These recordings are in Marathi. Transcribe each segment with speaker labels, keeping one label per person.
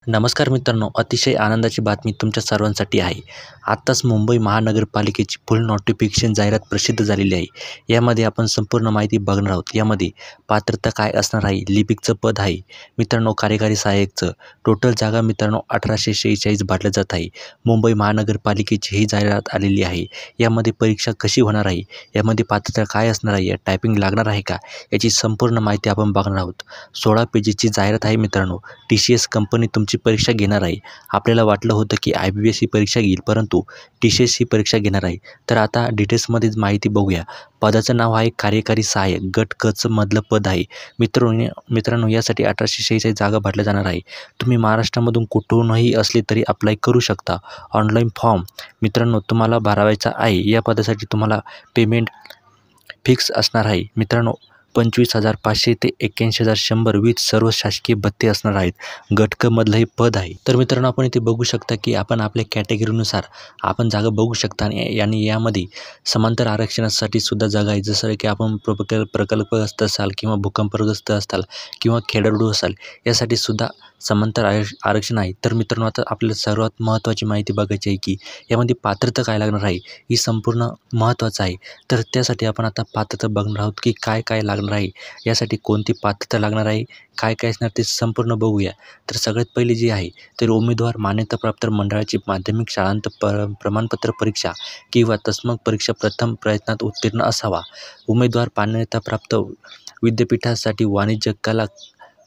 Speaker 1: नमस्कार मित्रांनो, अतिशय आनंदाची बातमी तुमच्या सर्वांसाठी आहे. आत्ताच मुंबई महानगरपालिकेची फुल नोटिफिकेशन जाहिरात प्रसिद्ध झालेली आहे. यामध्ये आपण संपूर्ण माहिती बघणार आहोत. यामध्ये पात्रता काय असणार आहे, लिपिकचं पद आहे मित्रांनो, कार्यकारी सहाय्यकचं. टोटल जागा मित्रांनो 1846 भरल्या जात आहे. मुंबई महानगरपालिकेची ही जाहिरात आलेली आहे. यामध्ये परीक्षा कशी होणार आहे, यामध्ये पात्रता काय असणार आहे, टायपिंग लागणार आहे का, याची संपूर्ण माहिती आपण बघणार आहोत. 16 पेजेसची जाहिरात आहे मित्रांनो. TCS कंपनी तुमची परीक्षा घेणार आहे. आपल्याला वाटलं होतं की IBPS ही परीक्षा घेईल, परंतु TCS ही परीक्षा घेणार आहे. तर आता डिटेल्समध्येच माहिती बघूया. पदाचं नाव आहे कार्यकारी सहाय्यक, गट क चं मधलं पद आहे. मित्रांनो यासाठी 1846 जागा भरल्या जाणार आहे. तुम्ही महाराष्ट्रामधून कुठूनही असले तरी अप्लाय करू शकता. ऑनलाईन फॉर्म मित्रांनो तुम्हाला भरावायचा आहे. या पदासाठी तुम्हाला पेमेंट फिक्स असणार आहे मित्रांनो. 25,500 ते 81,100 विथ सर्व शासकीय भत्ते असणार आहेत. गट क मधलं हे पद आहे. तर मित्रांनो आपण इथे बघू शकता की आपण आपल्या कॅटेगरीनुसार आपण जागा बघू शकता आणि यामध्ये समांतर आरक्षणासाठी सुद्धा जागा आहे. जसं की आपण प्रकल्पग्रस्त असाल किंवा भूकंपग्रस्त असाल किंवा खेळाडू असाल, यासाठी सुद्धा समांतर आरक्षण आहे. तर मित्रांनो आता आपल्याला सर्वात महत्त्वाची माहिती बघायची आहे की यामध्ये पात्रता काय लागणार आहे, ही संपूर्ण महत्त्वाचं आहे. तर त्यासाठी आपण आता पात्रता बघणार आहोत की काय काय लागणार आहे, यासाठी कोणती पात्रता लागणार आहे, काय काय असणार ते संपूर्ण बघूया. तर सगळ्यात पहिले जे आहे तर उमेदवार मान्यताप्राप्त मंडळाची माध्यमिक शाळांत प्रमाणपत्र परीक्षा किंवा तत्सम परीक्षा प्रथम प्रयत्नात उत्तीर्ण असावा. उमेदवार मान्यताप्राप्त विद्यापीठासाठी वाणिज्य, कला,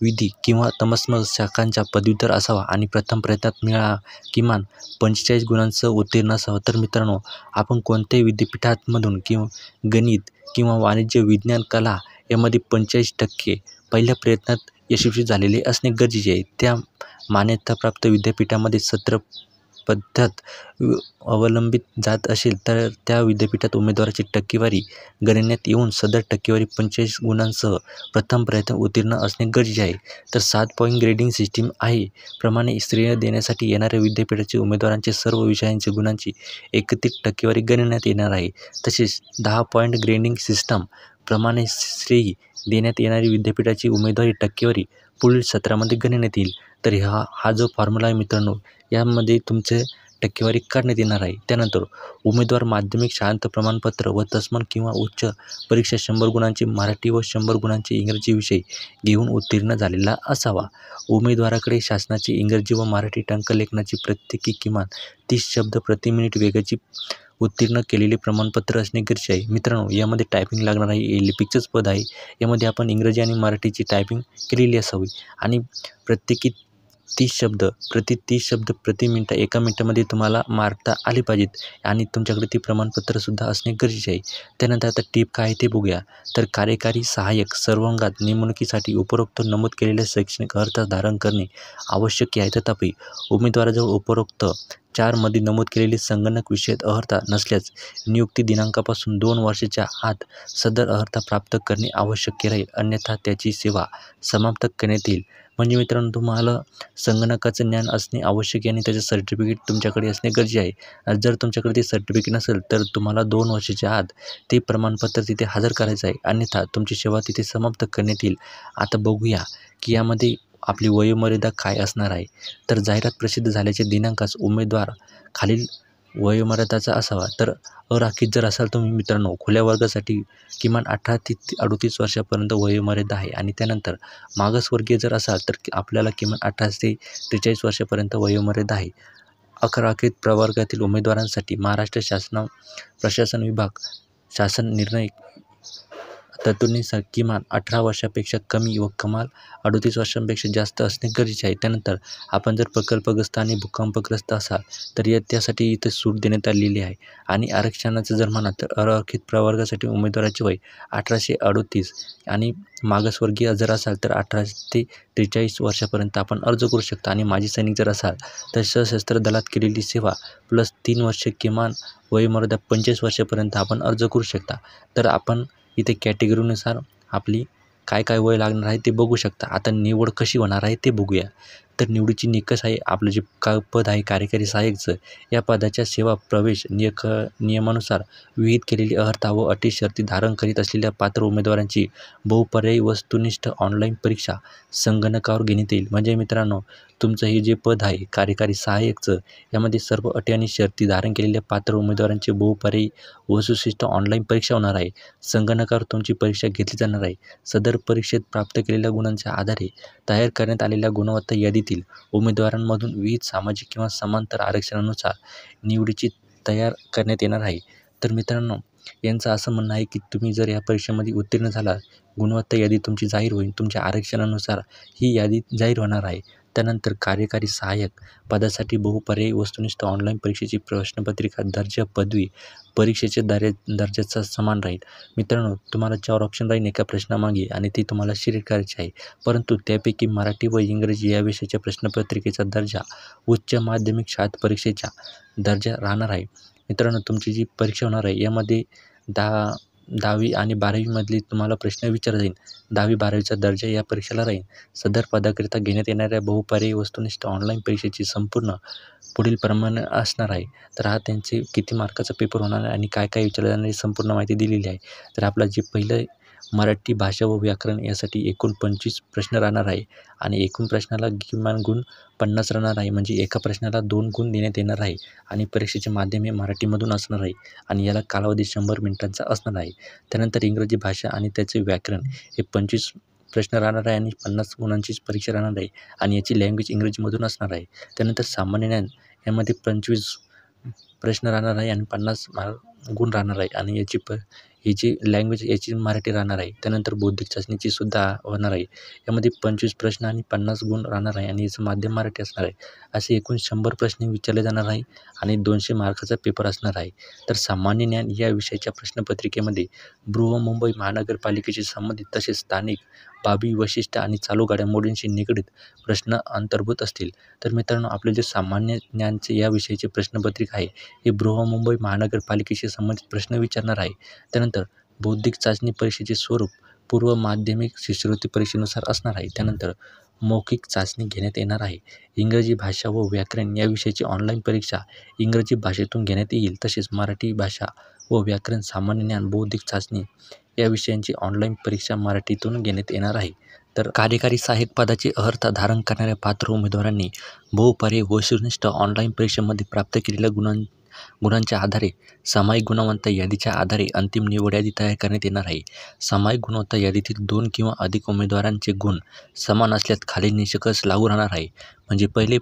Speaker 1: विधी किंवा तत्सम शाखांचा पदवीधर असावा आणि प्रथम प्रयत्नात किमान 45 गुणांसह उत्तीर्ण असावा. तर मित्रांनो आपण कोणत्याही विद्यापीठांमधून किंवा गणित किंवा वाणिज्य, विज्ञान, कला यामध्ये 45% पहिल्या प्रयत्नात यशस्वी झालेले असणे गरजेचे आहे. त्या मान्यताप्राप्त विद्यापीठामध्ये सत्र पद्धत अवलंबित जात असेल तर त्या विद्यापीठात उमेदवाराची टक्केवारी गणण्यात येऊन सदर टक्केवारी 45 गुणांसह प्रथम प्रयत्न उत्तीर्ण असणे गरजेचे आहे. तर 7 पॉईंट ग्रेडिंग सिस्टीम आहे. प्रमाणे श्रेय देण्यासाठी येणाऱ्या विद्यापीठाचे उमेदवारांचे सर्व विषयांची गुणांची एकत्रित टक्केवारी गणण्यात येणार आहे. तसेच 10 पॉईंट ग्रेडिंग सिस्टम प्रमाणे श्रेय देण्यात येणारी विद्यापीठाची उमेदवारी टक्केवारी पुढील सत्रामध्ये गणण्यात येईल. तर हा जो फॉर्म्युला आहे मित्रांनो, यामध्ये तुमचे टक्केवारी काढण्यात येणार आहे. त्यानंतर उमेदवार माध्यमिक शाळांत प्रमाणपत्र व तत्सम किंवा उच्च परीक्षा 100 गुणांची मराठी व 100 गुणांचे इंग्रजी विषय घेऊन उत्तीर्ण झालेला असावा. उमेदवाराकडे शासनाची इंग्रजी व मराठी टंकलेखनाची प्रत्येकी किमान 30 शब्द प्रति मिनिट वेगाची उत्तीर्ण केलेले प्रमाणपत्र असणे गरजेचे आहे. मित्रांनो यामध्ये टायपिंग लागणार आहे. लिपिकचंच पद आहे. यामध्ये आपण इंग्रजी आणि मराठीची टायपिंग केलेली असावी आणि प्रत्येकी 30 शब्द प्रति मिनिट, एका मिनिटामध्ये तुम्हाला मारता आले पाहिजेत आणि तुमच्याकडे ते प्रमाणपत्रसुद्धा असणे गरजेचे आहे. त्यानंतर आता टिप काय आहे ते बघूया. तर कार्यकारी सहाय्यक सर्वांगात नेमणुकीसाठी उपरोक्त नमूद केलेल्या शैक्षणिक अर्हता धारण करणे आवश्यक आहे. तथापि उमेदवाराजवळ उपरोक्त 4 मध्ये नमूद केलेली संगणक विषयात अर्हता नसल्यास नियुक्ती दिनांकापासून 2 वर्षाच्या आत सदर अर्हता प्राप्त करणे आवश्यक राहील, अन्यथा त्याची सेवा समाप्त करण्यात येईल. म्हणजे मित्रांनो तुम्हाला संगणकाचं ज्ञान असणे आवश्यक आहे आणि त्याचं सर्टिफिकेट तुमच्याकडे असणे गरजेचे आहे. जर तुमच्याकडे ते सर्टिफिकेट नसेल तर तुम्हाला 2 वर्षाच्या आत ते प्रमाणपत्र तिथे हजर करायचं आहे, अन्यथा तुमची सेवा तिथे समाप्त करण्यात येईल. आता बघूया की यामध्ये आपली वयोमर्यादा काय असणार आहे. तर जाहिरात प्रसिद्ध झाल्याच्या दिनांकास उमेदवार खालील वयोमर्यादाचा असावा. तर अराखीत जर असाल तुम्ही मित्रांनो, खुल्या वर्गासाठी किमान 18 ते 38 वर्षापर्यंत वयोमर्यादा आहे आणि त्यानंतर मागासवर्गीय जर असाल तर आपल्याला किमान 18 ते 43 वर्षापर्यंत वयोमर्यादा आहे. अराखीत प्रवर्गातील उमेदवारांसाठी महाराष्ट्र प्रशासन विभाग शासन निर्णय तरतुदीनुसार किमान 18 वर्षापेक्षा कमी व कमाल 38 वर्षांपेक्षा जास्त असणे गरजेचे आहे. त्यानंतर आपण जर प्रकल्पग्रस्त आणि भूकंपग्रस्त असाल तर त्यासाठी इथे सूट देण्यात आलेली आहे. आणि आरक्षणाचं जर म्हणा तर अराखीत प्रवर्गासाठी उमेदवाराचे वय 1838 आणि मागासवर्गीय जर असाल तर 18 ते 43 वर्षापर्यंत आपण अर्ज करू शकता. आणि माजी सैनिक जर असाल तर सशस्त्र दलात केलेली सेवा प्लस 3 वर्षे किमान वयोमर्यादा 25 वर्षापर्यंत आपण अर्ज करू शकता. तर आपण इथे कॅटेगरीनुसार आपली काय काय वय लागणार आहे ते बघू शकता. आता निवड कशी होणार आहे ते बघूया. तर निवडीची निकष आहे आपलं जे पद आहे कार्यकारी सहाय्यकचं, या पदाच्या सेवा प्रवेश नियमानुसार विहित केलेली अर्हता व अटी शर्ती धारण करीत असलेल्या पात्र उमेदवारांची बहुपर्यायी वस्तुनिष्ठ ऑनलाईन परीक्षा संगणकावर घेण्यात येईल. म्हणजे मित्रांनो, तुमचं हे जे पद आहे कार्यकारी सहाय्यकचं, यामध्ये सर्व अटी आणि शर्ती धारण केलेल्या पात्र उमेदवारांची बहुपर्यायी वस्तुनिष्ठ ऑनलाईन परीक्षा होणार आहे. संगणकावर तुमची परीक्षा घेतली जाणार आहे. सदर परीक्षेत प्राप्त केलेल्या गुणांच्या आधारे तयार करण्यात आलेल्या गुणवत्ता यादीतील उमेदवारांमधून विविध सामाजिक किंवा समांतर आरक्षणानुसार निवडीची तयार करण्यात येणार आहे. तर मित्रांनो, यांचं असं म्हणणं आहे की तुम्ही जर या परीक्षेमध्ये उत्तीर्ण झाला, गुणवत्ता यादी तुमची जाहीर होईल. तुमच्या आरक्षणानुसार ही यादी जाहीर होणार आहे. त्यानंतर कार्यकारी सहाय्यक पदासाठी बहुपर्यायी वस्तुनिष्ठ ऑनलाईन परीक्षेची प्रश्नपत्रिका दर्जा पदवी परीक्षेच्या दर्जाचा समान राहील. मित्रांनो, तुम्हाला 4 ऑप्शन राहील एका प्रश्नामागे आणि ती तुम्हाला सिलेक्ट करायची आहे. परंतु त्यापैकी मराठी व इंग्रजी या विषयाच्या प्रश्नपत्रिकेचा दर्जा उच्च माध्यमिक शाळेत परीक्षेचा दर्जा राहणार आहे. मित्रांनो, तुमची जी परीक्षा होणार आहे यामध्ये 10वी आणि 12वीमधले तुम्हाला प्रश्न विचारले जाईल. 10वी-12वीचा दर्जा या परीक्षेला राहील. सदर पदाकरिता घेण्यात येणाऱ्या बहुपर्यायी वस्तुनिष्ठ ऑनलाईन परीक्षेची संपूर्ण पुढील प्रमाणे असणार आहे. तर हा त्यांचे किती मार्काचा पेपर होणार आहे आणि काय काय विचारले जाणार, संपूर्ण माहिती दिलेली आहे. तर आपला जे पहिलं मराठी भाषा व व्याकरण यासाठी एकूण 25 प्रश्न राहणार आहे आणि एकूण प्रश्नाला किमान गुण 50 राहणार आहे. म्हणजे एका प्रश्नाला 2 गुण देण्यात येणार आहे आणि परीक्षेचे माध्यम हे मराठीमधून असणार आहे आणि याला कालावधी 100 मिनिटांचा असणार आहे. त्यानंतर इंग्रजी भाषा आणि त्याचे व्याकरण हे 25 प्रश्न राहणार आहे आणि 50 गुणांचीच परीक्षा राहणार आहे आणि याची लँग्वेज इंग्रजीमधून असणार आहे. त्यानंतर सामान्य ज्ञान यामध्ये 25 प्रश्न राहणार आहे आणि 50 गुण राहणार आहे आणि ही जी लँग्वेज याची मराठी राहणार आहे. त्यानंतर बौद्धिक चाचणीची सुद्धा होणार आहे. यामध्ये 25 प्रश्न आणि 50 गुण राहणार आहे आणि याचं माध्यम मराठी असणार आहे. असे एकूण 100 प्रश्न विचारले जाणार आहे आणि 200 मार्काचा पेपर असणार आहे. तर सामान्य ज्ञान या विषयाच्या प्रश्नपत्रिकेमध्ये बृहन्मुंबई महानगरपालिकेशी संबंधित तसेच स्थानिक बाबी, वैशिष्ट्य आणि चालू घडामोडींशी निगडीत प्रश्न अंतर्भूत असतील. तर मित्रांनो, आपले जे सामान्य ज्ञानचे या विषयाची प्रश्नपत्रिका आहे ही बृहन्मुंबई महानगरपालिकेशी संबंधित प्रश्न विचारणार आहे. त्यानंतर बौद्धिक चाचणी परीक्षेचे स्वरूप पूर्व माध्यमिक शिष्यवृत्ती परीक्षेनुसार असणार आहे. त्यानंतर मौखिक चाचणी घेण्यात येणार आहे. इंग्रजी भाषा व व्याकरण या विषयाची ऑनलाईन परीक्षा इंग्रजी भाषेतून घेण्यात येईल. तसेच मराठी भाषा व व्याकरण, सामान्य ज्ञान, बौद्धिक चाचणी या विषयांची ऑनलाईन परीक्षा मराठीतून घेण्यात येणार आहे. तर कार्यकारी सहाय्यक पदाची अर्हता धारण करणाऱ्या पात्र उमेदवारांनी बहुपर्यायी वस्तुनिष्ठ ऑनलाईन परीक्षेमध्ये प्राप्त केलेल्या गुणांच्या आधारे सामायिक गुणवत्ता यादीच्या आधारे अंतिम निवड यादी तयार करण्यात येणार आहे. सामायिक गुणवत्ता यादीतील 2 किंवा अधिक उमेदवारांचे गुण समान असल्यास खालील निकष लागू राहणार आहे. म्हणजे पहिले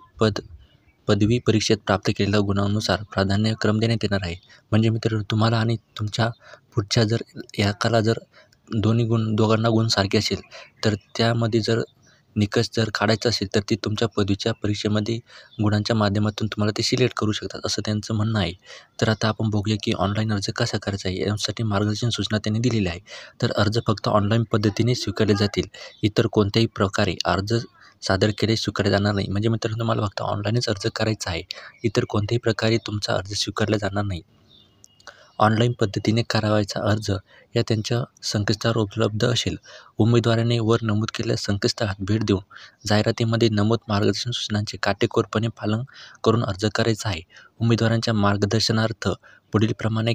Speaker 1: पदवी परीक्षेत प्राप्त केलेल्या गुणांनुसार प्राधान्यक्रम देण्यात येणार आहे. म्हणजे मित्रांनो, तुम्हाला आणि तुमच्या पुढच्या जर एकाला जर दोघांना गुण सारखे असेल तर त्यामध्ये जर निकष जर काढायचा असेल तर ते तुमच्या पदवीच्या परीक्षेमध्ये गुणांच्या माध्यमातून तुम्हाला ते सिलेक्ट करू शकतात, असं त्यांचं म्हणणं आहे. तर आता आपण बघूया की ऑनलाईन अर्ज कसा करायचा आहे. यासाठी मार्गदर्शन सूचना त्यांनी दिलेल्या आहे. तर अर्ज फक्त ऑनलाईन पद्धतीने स्वीकारले जातील. इतर कोणत्याही प्रकारे अर्ज सादर केले स्वीकारले जाणार नाही. म्हणजे मित्रांनो, तुम्हाला फक्त ऑनलाईनच अर्ज करायचा आहे. इतर कोणत्याही प्रकारे तुमचा अर्ज स्वीकारला जाणार नाही. ऑनलाईन पद्धतीने करावयाचा अर्ज या त्यांच्या संकेतस्थळावर उपलब्ध असेल. उमेदवाराने वर नमूद केलेल्या संकेतस्थळात भेट देऊन जाहिरातीमध्ये नमूद मार्गदर्शन सूचनांचे काटेकोरपणे पालन करून अर्ज करायचा आहे. उमेदवारांच्या मार्गदर्शनार्थ पुढीलप्रमाणे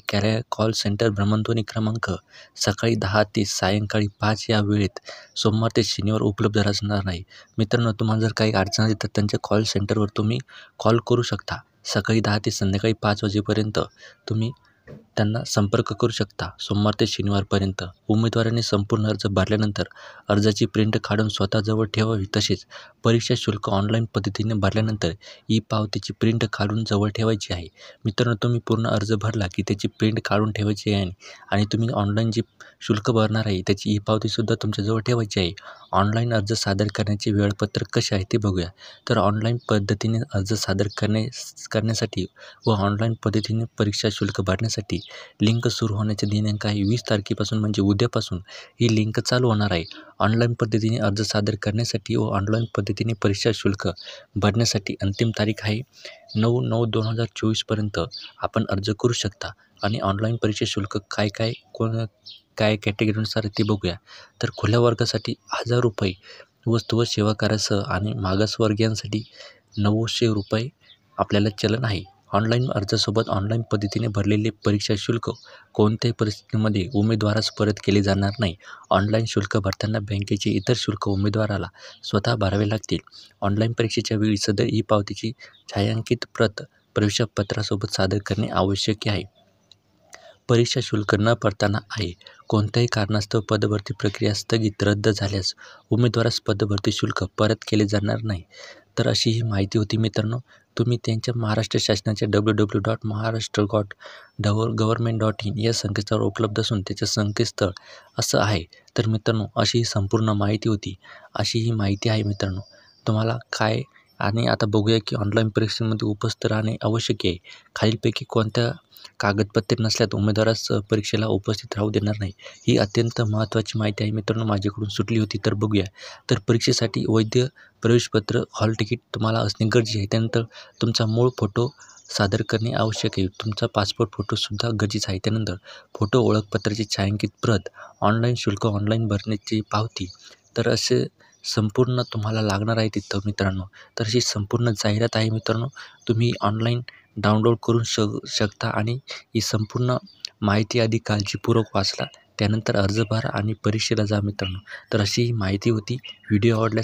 Speaker 1: कॉल सेंटर भ्रमणध्वनी क्रमांक सकाळी 10 ते सायंकाळी 5 या वेळेत सोमवार ते शनिवार उपलब्ध असणार आहे. मित्रांनो, तुम्हाला जर काही अडचण आली तर त्यांच्या कॉल सेंटरवर तुम्ही कॉल करू शकता. सकाळी 10 ते संध्याकाळी 5 वाजेपर्यंत तुम्ही त्यांना संपर्क करू शकता, सोमवार ते शनिवारपर्यंत. उमेदवारांनी संपूर्ण अर्ज भरल्यानंतर अर्जाची प्रिंट काढून स्वतःजवळ ठेवावी. तसेच परीक्षा शुल्क ऑनलाईन पद्धतीने भरल्यानंतर ई-पावतीची प्रिंट काढून जवळ ठेवायची आहे. मित्रांनो, तुम्ही पूर्ण अर्ज भरला की त्याची प्रिंट काढून ठेवायची आहे आणि तुम्ही ऑनलाईन जे शुल्क भरणार आहे त्याची ई-पावतीसुद्धा तुमच्याजवळ ठेवायची आहे. ऑनलाईन अर्ज सादर करण्याचे वेळापत्रक कसे आहे ते बघूया. तर ऑनलाईन पद्धतीने अर्ज सादर करण्यासाठी व ऑनलाईन पद्धतीने परीक्षा शुल्क भरण्यासाठी लिंक सुरू होण्याचे दिनांक आहे 20 तारखेपासून, म्हणजे उद्यापासून ही लिंक चालू होणार आहे. ऑनलाईन पद्धतीने अर्ज सादर करण्यासाठी व ऑनलाईन पद्धतीने परीक्षा शुल्क भरण्यासाठी अंतिम तारीख आहे 9/9/2024 आपण अर्ज करू शकता. आणि ऑनलाईन परीक्षा शुल्क काय कॅटेगरीनुसार ते बघूया. तर खुल्या वर्गासाठी ₹1000 वस्तू व सेवा करासह आणि मागासवर्गीयांसाठी ₹900 आपल्याला चलन आहे. ऑनलाईन अर्जासोबत ऑनलाईन पद्धतीने भरलेले परीक्षा शुल्क कोणत्याही परिस्थितीमध्ये उमेदवारास परत केले जाणार नाही. ऑनलाईन शुल्क भरताना बँकेचे इतर शुल्क उमेदवाराला स्वतः भरावे लागतील. ऑनलाईन परीक्षेच्या वेळी सदर ई-पावतीची छायांकित प्रत प्रवेशपत्रासोबत सादर करणे आवश्यक आहे. परीक्षा शुल्क न भरताना आहे. कोणत्याही कारणास्तव पदभरती प्रक्रिया स्थगित रद्द झाल्यास उमेदवारास पदभरती शुल्क परत केले जाणार नाही. तर अशी ही माहिती होती मित्रांनो. तुम्ही त्यांच्या महाराष्ट्र शासनाच्या www.maharashtra.gov.in या संकेतस्थळावर उपलब्ध असून त्याचे संकेतस्थळ असं आहे. तर मित्रांनो, अशी ही संपूर्ण माहिती होती. अशी ही माहिती आहे मित्रांनो. तुम्हाला काय आणि आता बघूया की ऑनलाईन परीक्षेमध्ये उपस्थित राहणे आवश्यक आहे. खालीलपैकी कोणत्या कागदपत्रे नसल्यास उमेदवारास परीक्षेला उपस्थित राहू देणार नाही. ही अत्यंत महत्त्वाची माहिती आहे मित्रांनो, माझ्याकडून सुटली होती. तर बघूया. तर परीक्षेसाठी वैध प्रवेशपत्र, हॉल तिकीट तुम्हाला असणे गरजेचे आहे. त्यानंतर तुमचा मूळ फोटो सादर करणे आवश्यक आहे. तुमचा पासपोर्ट फोटोसुद्धा गरजेचा आहे. त्यानंतर फोटो ओळखपत्राची छायांकित प्रत, ऑनलाईन शुल्क, ऑनलाईन भरण्याची पावती. तर असे संपूर्ण तुम्हाला लागणार आहे तिथं मित्रांनो. तर अशी संपूर्ण जाहिरात आहे मित्रांनो. तुम्ही ऑनलाईन डाउनलोड करू शकता आणि ही संपूर्ण माहिती आधी काळजीपूर्वक वाचला. त्यानंतर अर्ज भरा आणि परीक्षेला जा मित्रांनो. तर अशी ही माहिती होती. व्हिडिओ आवडल्यास